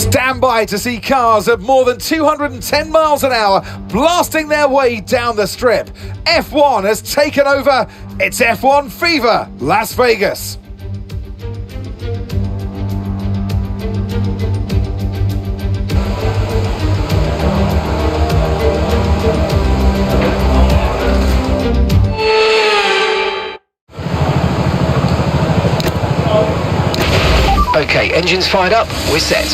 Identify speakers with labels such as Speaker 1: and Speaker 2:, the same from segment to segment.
Speaker 1: Stand by to see cars at more than 210 miles an hour blasting their way down the strip. F1 has taken over. It's F1 Fever, Las Vegas.
Speaker 2: Okay, engines fired up, we're set.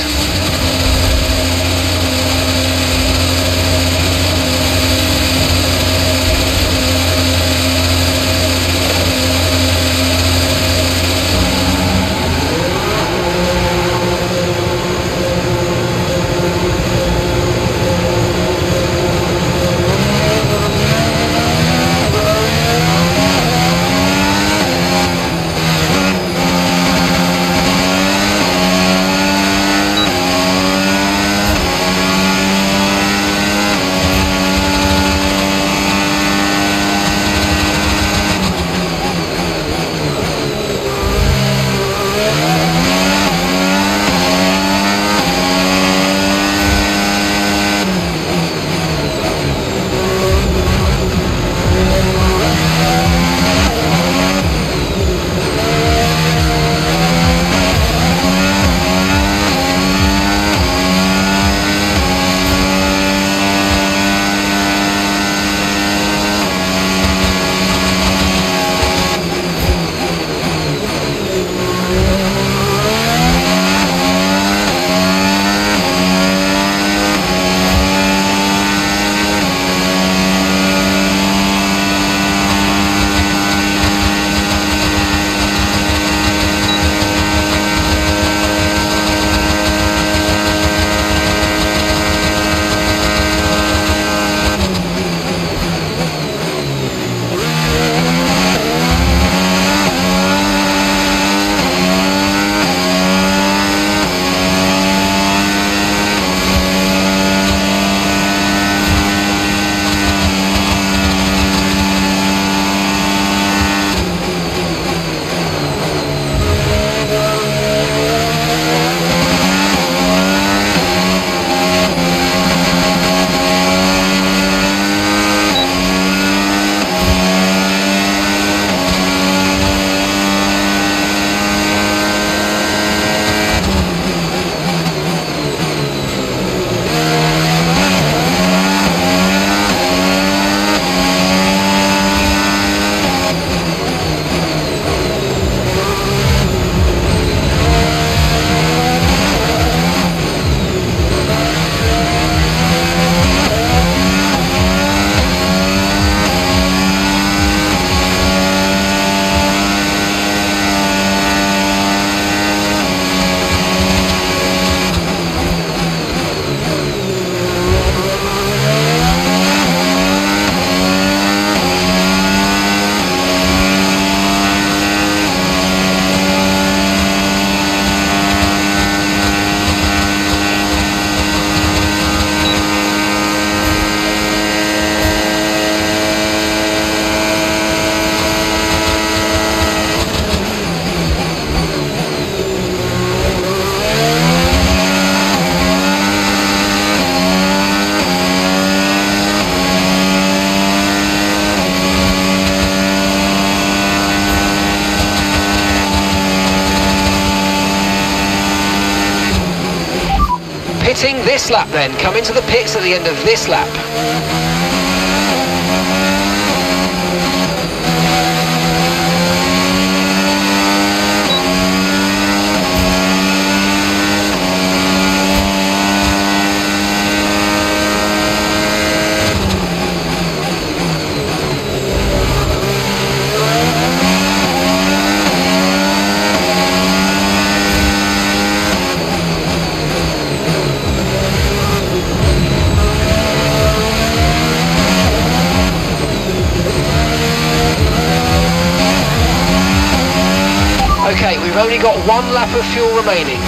Speaker 2: Pitting this lap then, come into the pits at the end of this lap. Okay, we've only got one lap of fuel remaining.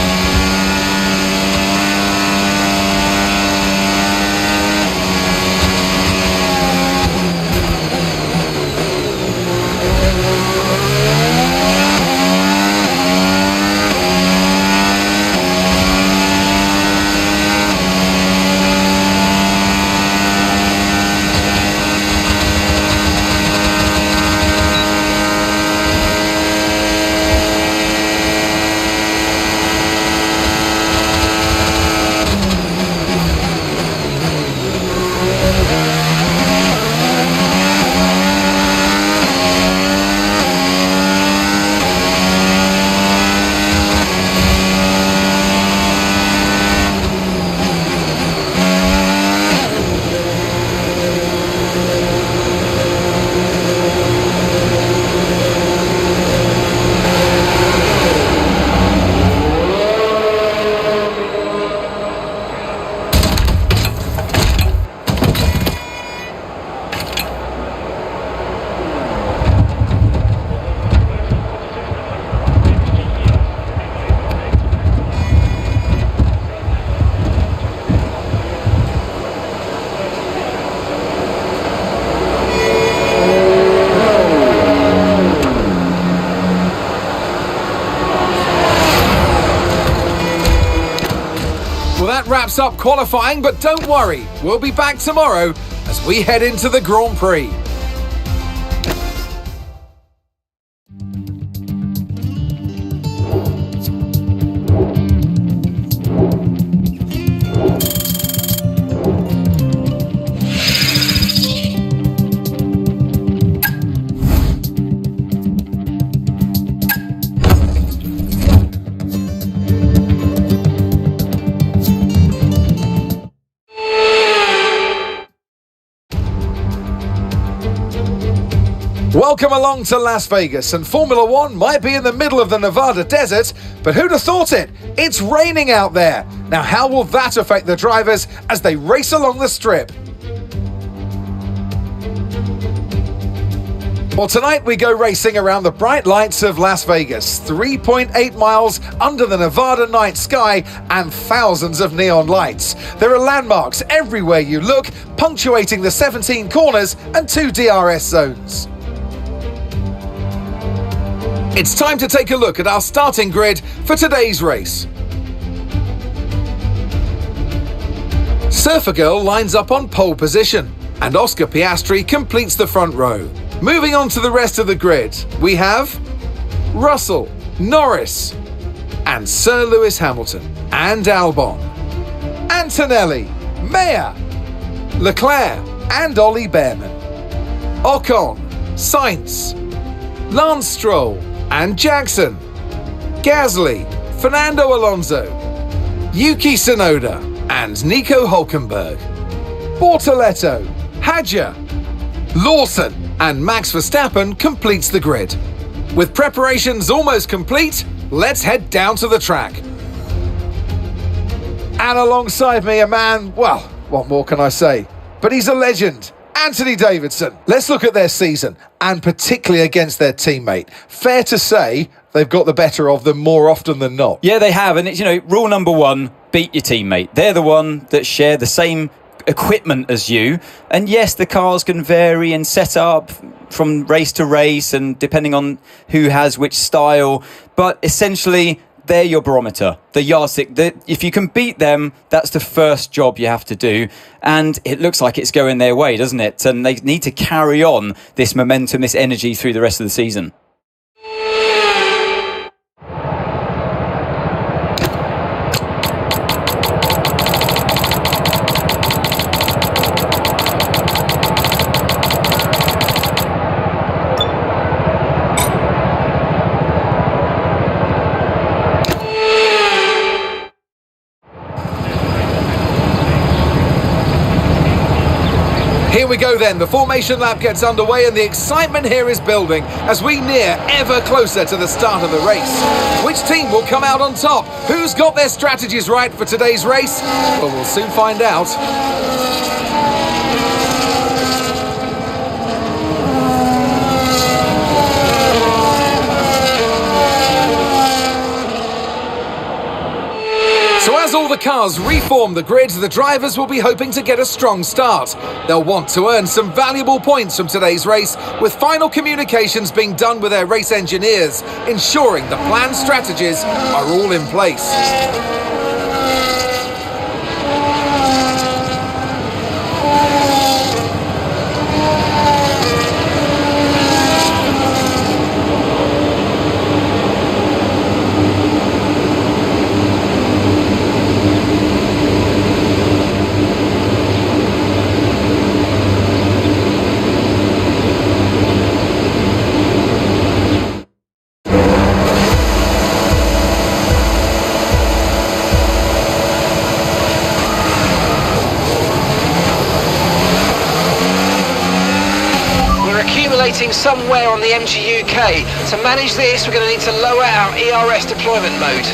Speaker 1: wraps up qualifying, but don't worry, we'll be back tomorrow as we head into the Grand Prix. Welcome along to Las Vegas, and Formula One might be in the middle of the Nevada desert, but who'd have thought it? It's raining out there. Now, how will that affect the drivers as they race along the strip? Well, tonight we go racing around the bright lights of Las Vegas, 3.8 miles under the Nevada night sky and thousands of neon lights. There are landmarks everywhere you look, punctuating the 17 corners and 2 DRS zones. It's time to take a look at our starting grid for today's race. Surfer Girl lines up on pole position, and Oscar Piastri completes the front row. Moving on to the rest of the grid, we have Russell, Norris, and Sir Lewis Hamilton, and Albon, Antonelli, Mayer, Leclerc, and Ollie Behrman, Ocon, Sainz, Lance Stroll, and Jackson, Gasly, Fernando Alonso, Yuki Tsunoda, and Nico Hülkenberg, Bortoleto, Hadjar, Lawson, and Max Verstappen completes the grid. With preparations almost complete, let's head down to the track. And alongside me, a man, well, what more can I say? But he's a legend. Anthony Davidson. Let's look at their season, and particularly against their teammate. Fair to say they've got the better of them more often than not.
Speaker 3: Yeah, they have, and it's, rule number one, beat your teammate. They're the one that share the same equipment as you, and yes, the cars can vary and set up from race to race and depending on who has which style, but essentially they're your barometer, the yardstick. If you can beat them, that's the first job you have to do. And it looks like it's going their way, doesn't it? And they need to carry on this momentum, this energy through the rest of the season.
Speaker 1: Here we go then, the formation lap gets underway and the excitement here is building as we near ever closer to the start of the race. Which team will come out on top? Who's got their strategies right for today's race? Well, we'll soon find out. So as all the cars reform the grid, the drivers will be hoping to get a strong start. They'll want to earn some valuable points from today's race, with final communications being done with their race engineers, ensuring the planned strategies are all in place.
Speaker 2: Somewhere on the MGUK. To manage this, we're going to need to lower our ERS deployment mode.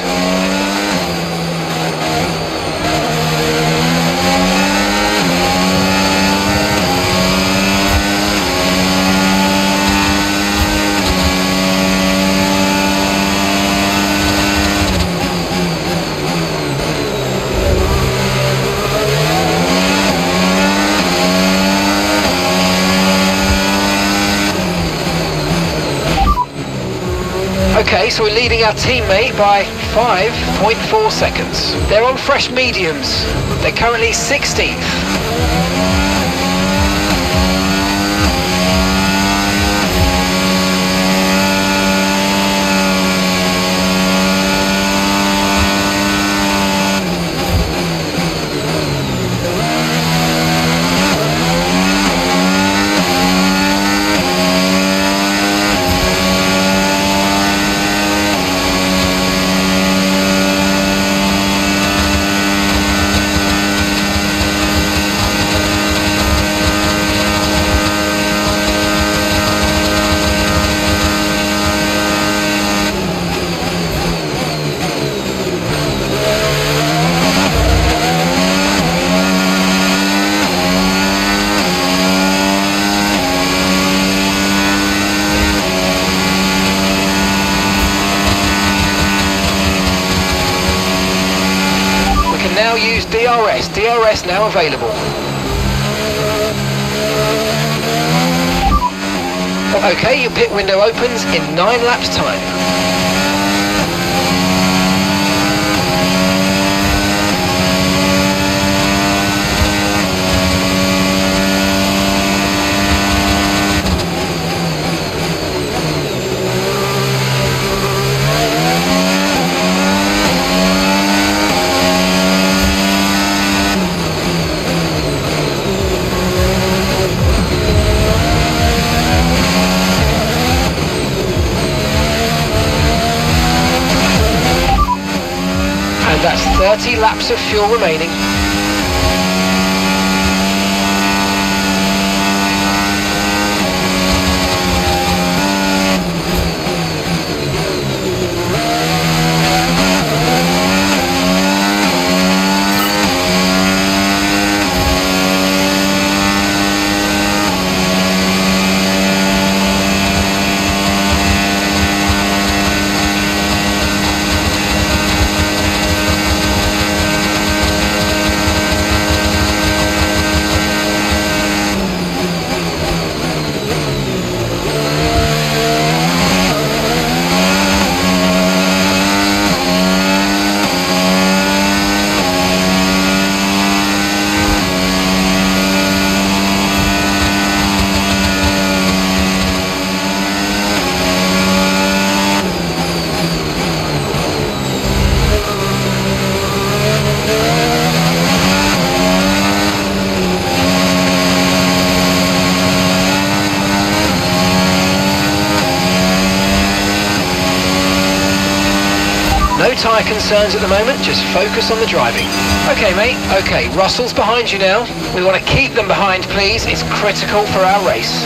Speaker 2: Okay, so we're leading our teammate by 5.4 seconds. They're on fresh mediums. They're currently 16th. Now use DRS. DRS now available. Okay, your pit window opens in 9 laps time. And that's 30 laps of fuel remaining. No tyre concerns at the moment, just focus on the driving. Okay mate, okay, Russell's behind you now. We want to keep them behind please, it's critical for our race.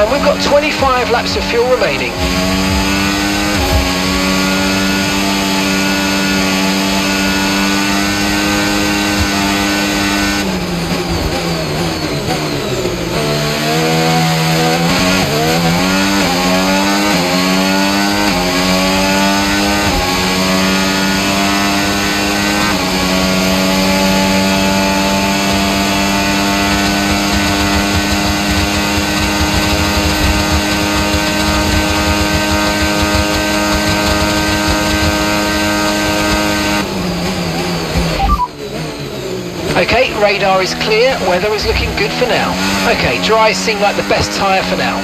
Speaker 2: And we've got 25 laps of fuel remaining. Okay, radar is clear, weather is looking good for now. Okay, dry seem like the best tyre for now.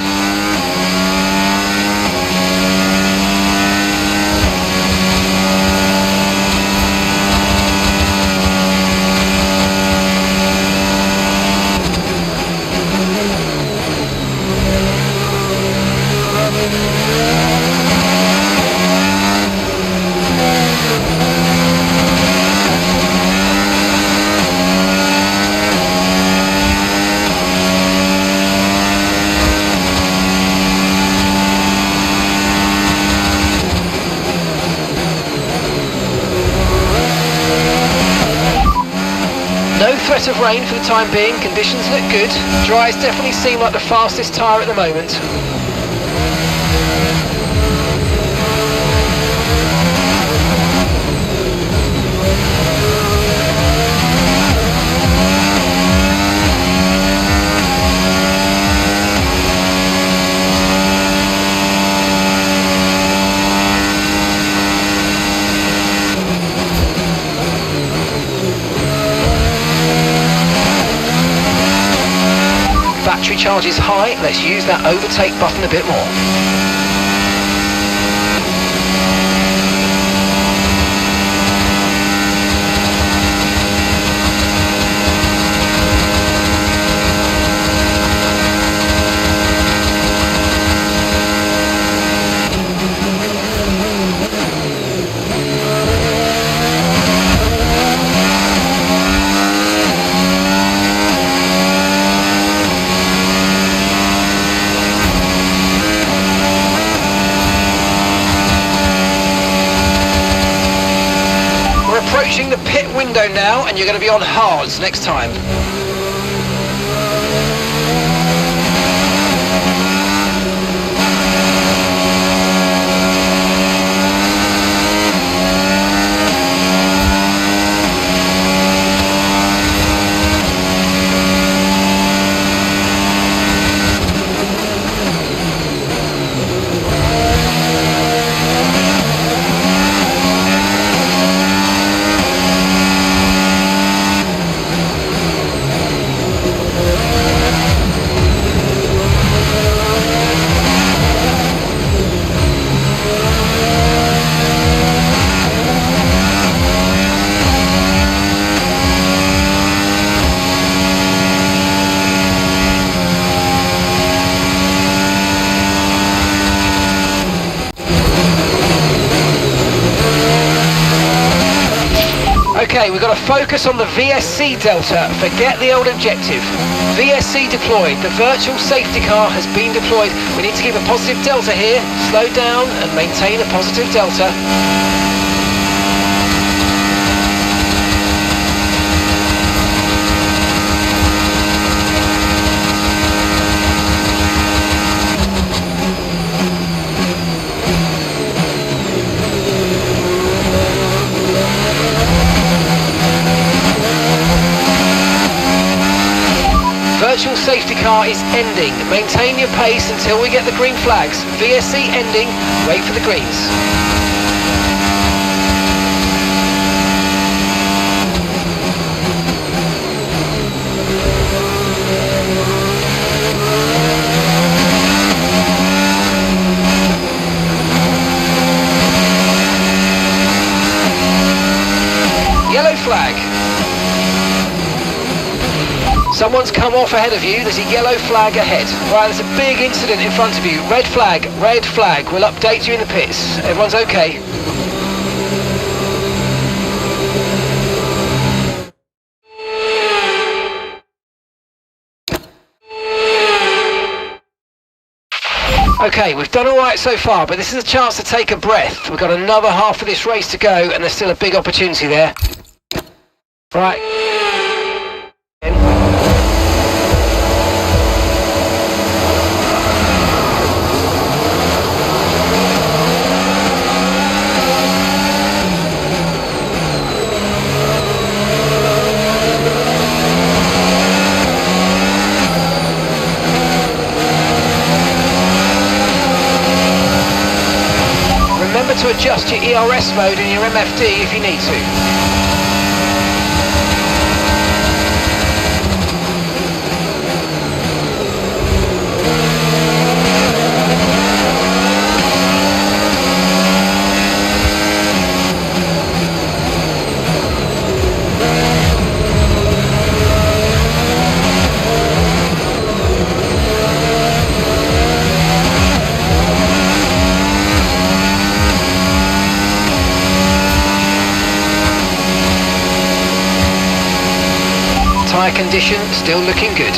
Speaker 2: No threat of rain for the time being, conditions look good. Dries definitely seem like the fastest tyre at the moment. Battery charge is high, let's use that overtake button a bit more. Approaching the pit window now, and you're going to be on hards next time. Okay, we've got to focus on the VSC Delta. Forget the old objective. VSC deployed. The virtual safety car has been deployed. We need to keep a positive Delta here. Slow down and maintain a positive Delta. Virtual safety car is ending. Maintain your pace until we get the green flags. VSC ending. Wait for the greens. Yellow flag. Someone's come off ahead of you. There's a yellow flag ahead. Right, there's a big incident in front of you. Red flag, red flag. We'll update you in the pits. Everyone's okay. Okay, we've done all right so far, but this is a chance to take a breath. We've got another half of this race to go, and there's still a big opportunity there. Right. Remember to adjust your ERS mode and your MFD if you need to. Tyre condition still looking good.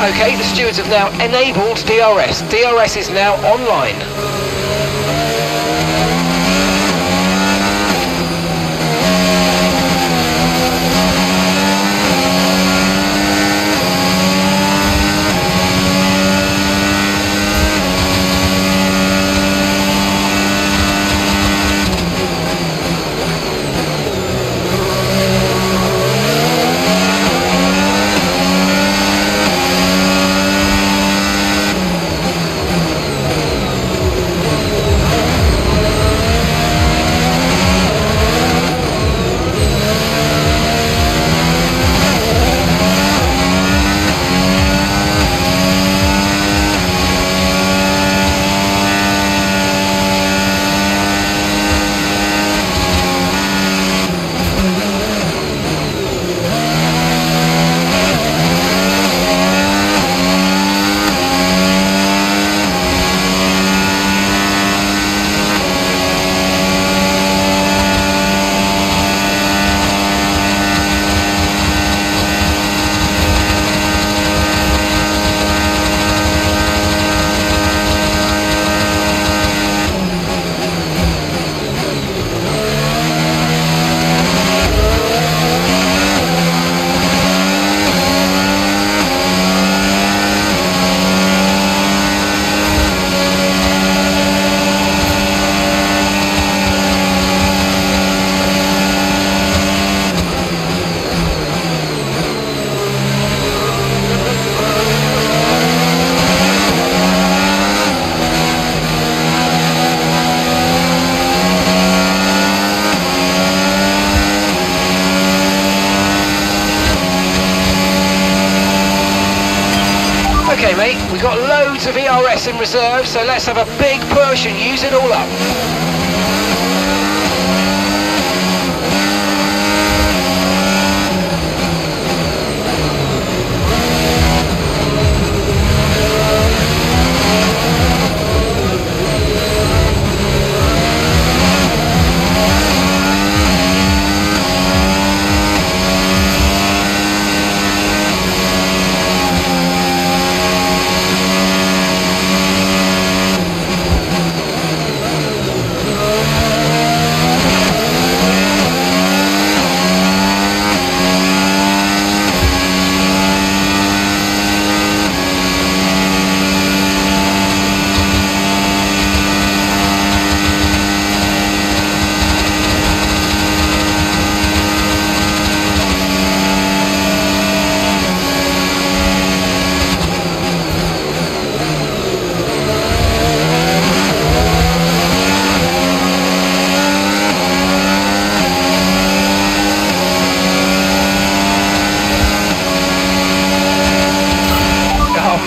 Speaker 2: Okay, the stewards have now enabled DRS. DRS is now online. Okay mate, we've got loads of ERS in reserve, so let's have a big push and use it all up.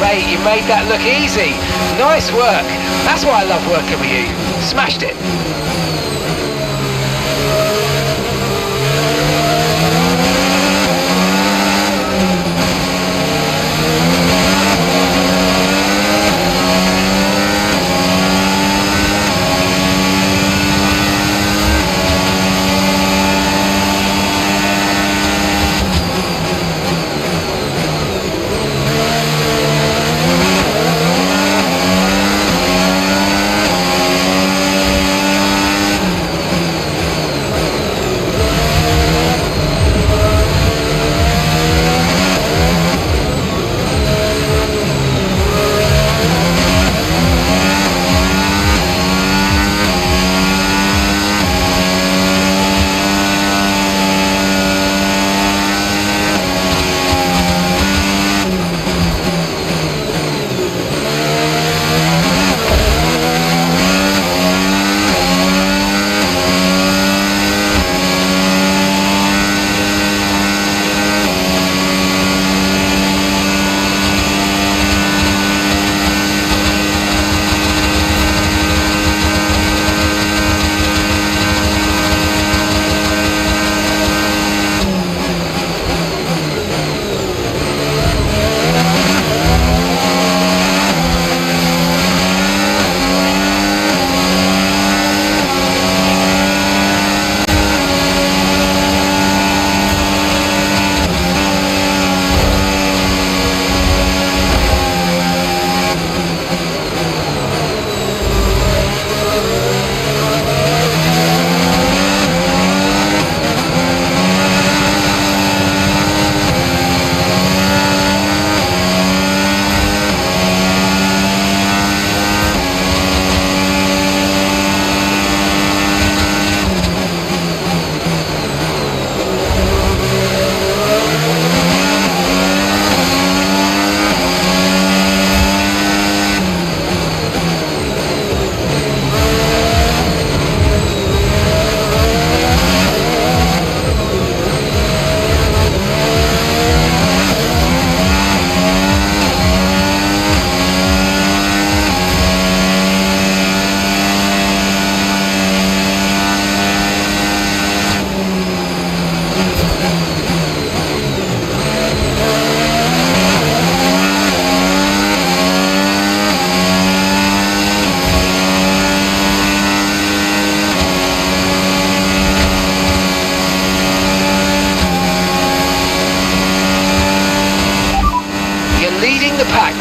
Speaker 2: mate, you made that look easy. Nice work. That's why I love working with you. Smashed it.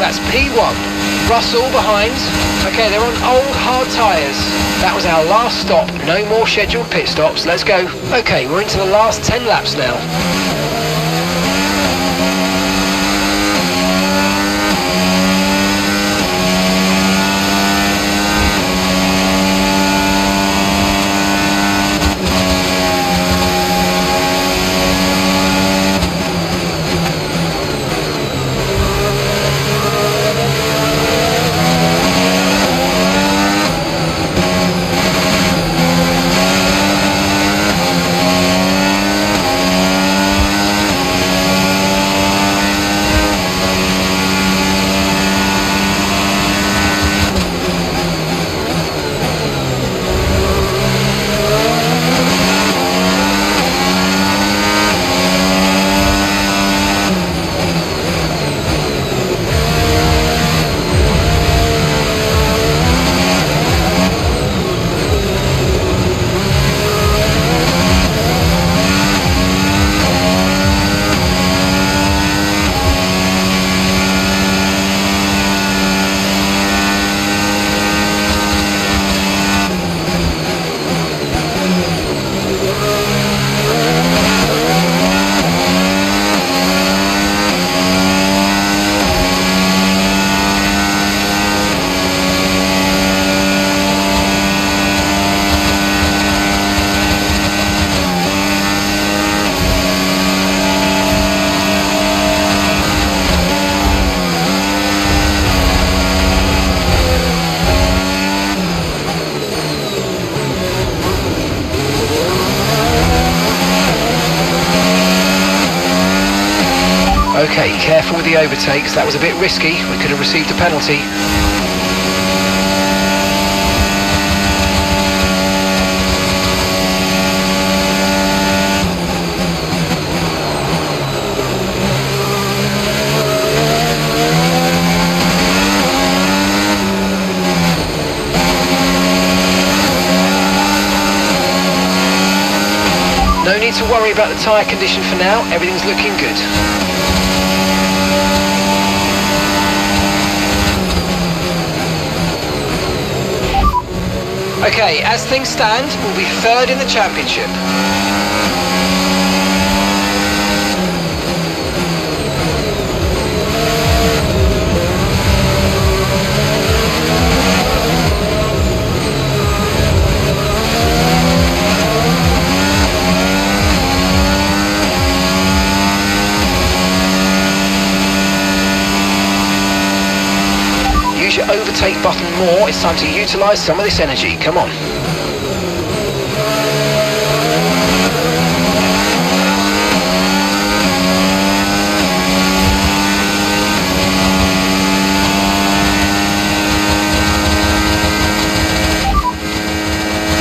Speaker 2: That's P1. Russell behind. Okay, they're on old hard tyres. That was our last stop. No more scheduled pit stops. Let's go. Okay, we're into the last 10 laps now. Okay, careful with the overtakes. That was a bit risky. We could have received a penalty. No need to worry about the tyre condition for now. Everything's looking good. Okay, as things stand, we'll be third in the championship. Use your overtake button more. It's time to utilise some of this energy. Come on.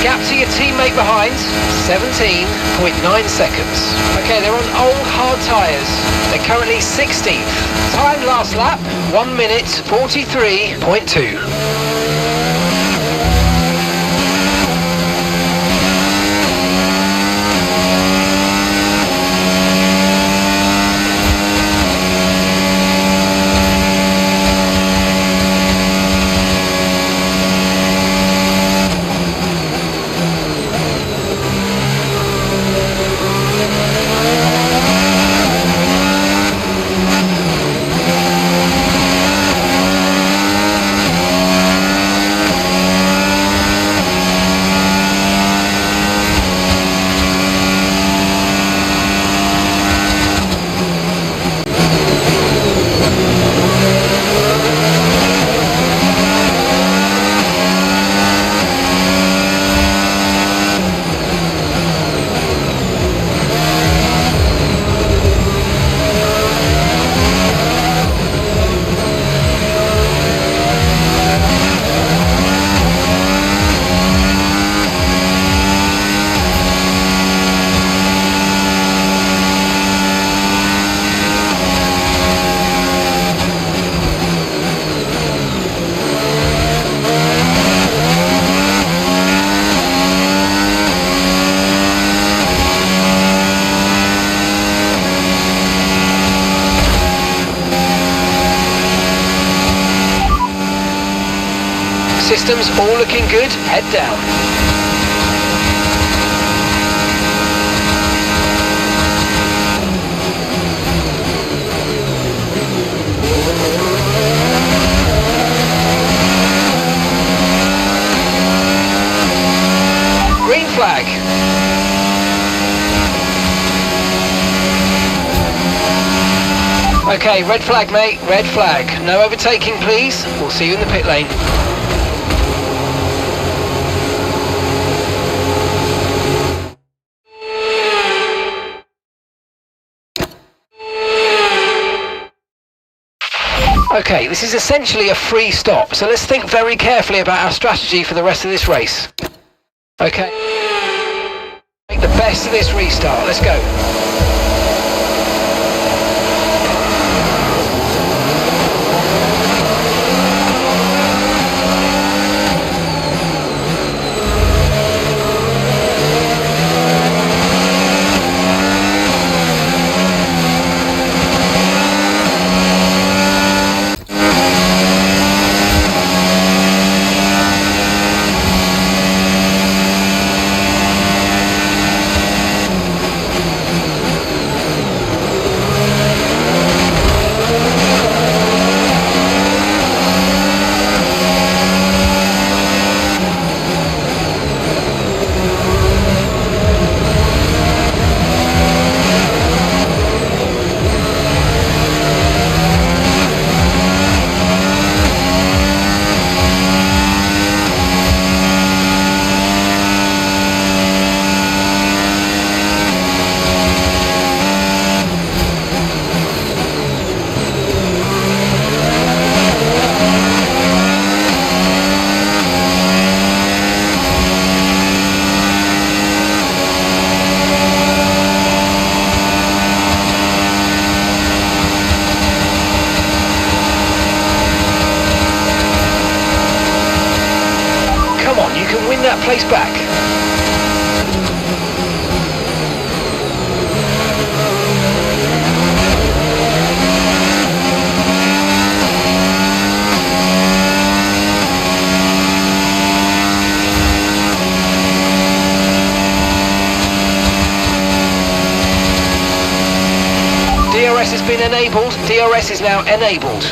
Speaker 2: Gap to your teammate behind, 17.9 seconds. Okay, they're on old hard tyres. They're currently 16th. Time last lap, 1 minute 43.2. Systems all looking good, head down. Green flag. Okay, red flag, mate, red flag. No overtaking, please. We'll see you in the pit lane. Okay, this is essentially a free stop, so let's think very carefully about our strategy for the rest of this race. Okay, make the best of this restart, let's go. You can win that place back. DRS has been enabled. DRS is now enabled.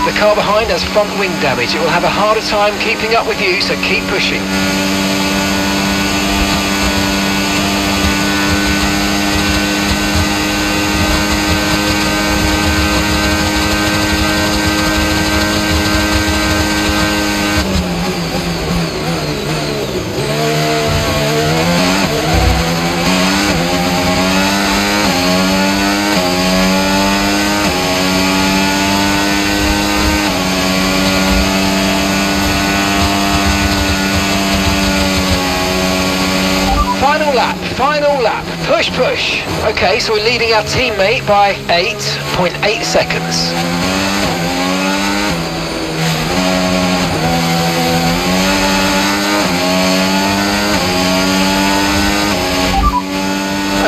Speaker 2: The car behind has front wing damage. It will have a harder time keeping up with you, so keep pushing. Final lap, push, push. Okay, so we're leading our teammate by 8.8 seconds.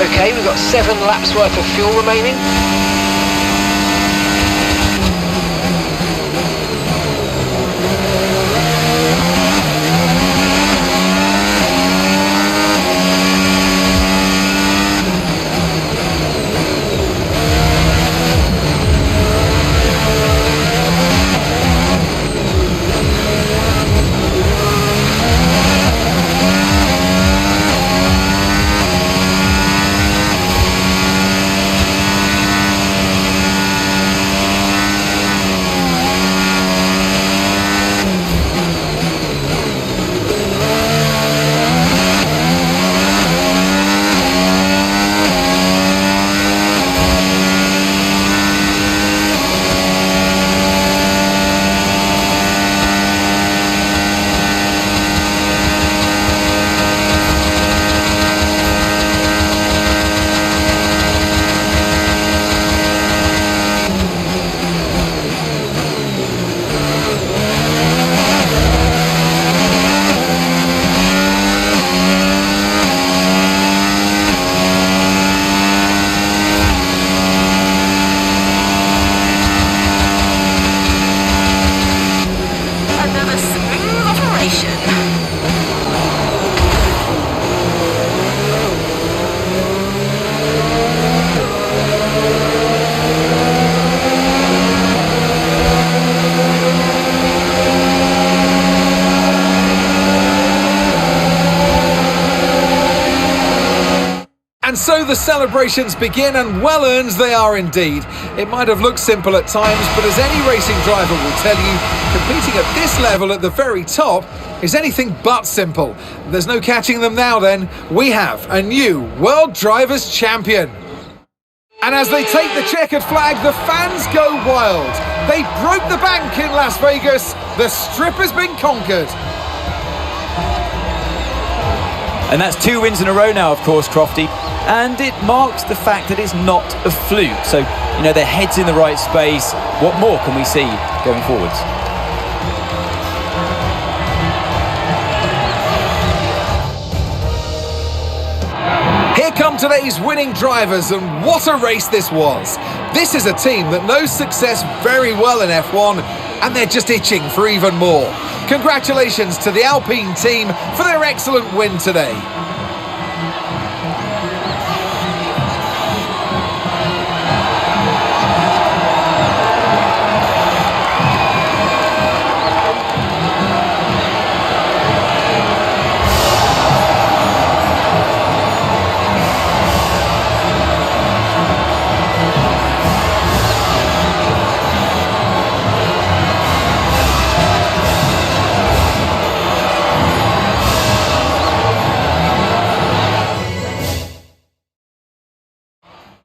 Speaker 2: Okay, we've got 7 laps worth of fuel remaining.
Speaker 1: And so the celebrations begin, and well-earned they are indeed. It might have looked simple at times, but as any racing driver will tell you, competing at this level at the very top is anything but simple. There's no catching them now then. We have a new World Drivers' Champion. And as they take the checkered flag, the fans go wild. They broke the bank in Las Vegas. The strip has been conquered.
Speaker 3: And that's 2 wins in a row now, of course, Crofty. And it marks the fact that it's not a fluke. So, you know, their head's in the right space. What more can we see going forwards?
Speaker 1: Here come today's winning drivers, and what a race this was. This is a team that knows success very well in F1, and they're just itching for even more. Congratulations to the Alpine team for their excellent win today.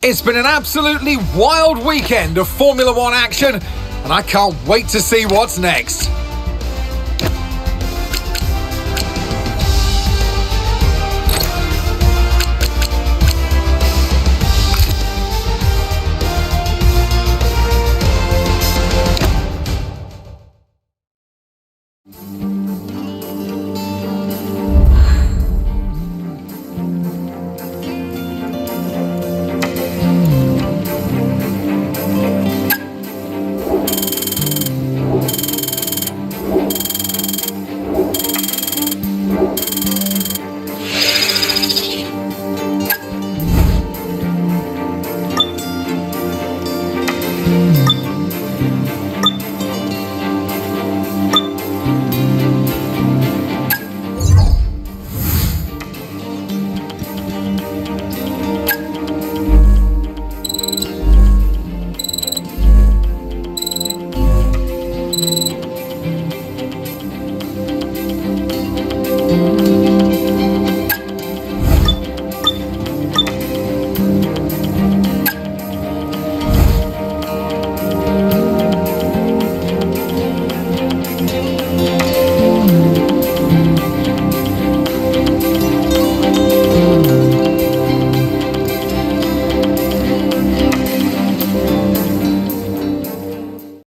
Speaker 1: It's been an absolutely wild weekend of Formula One action, and I can't wait to see what's next.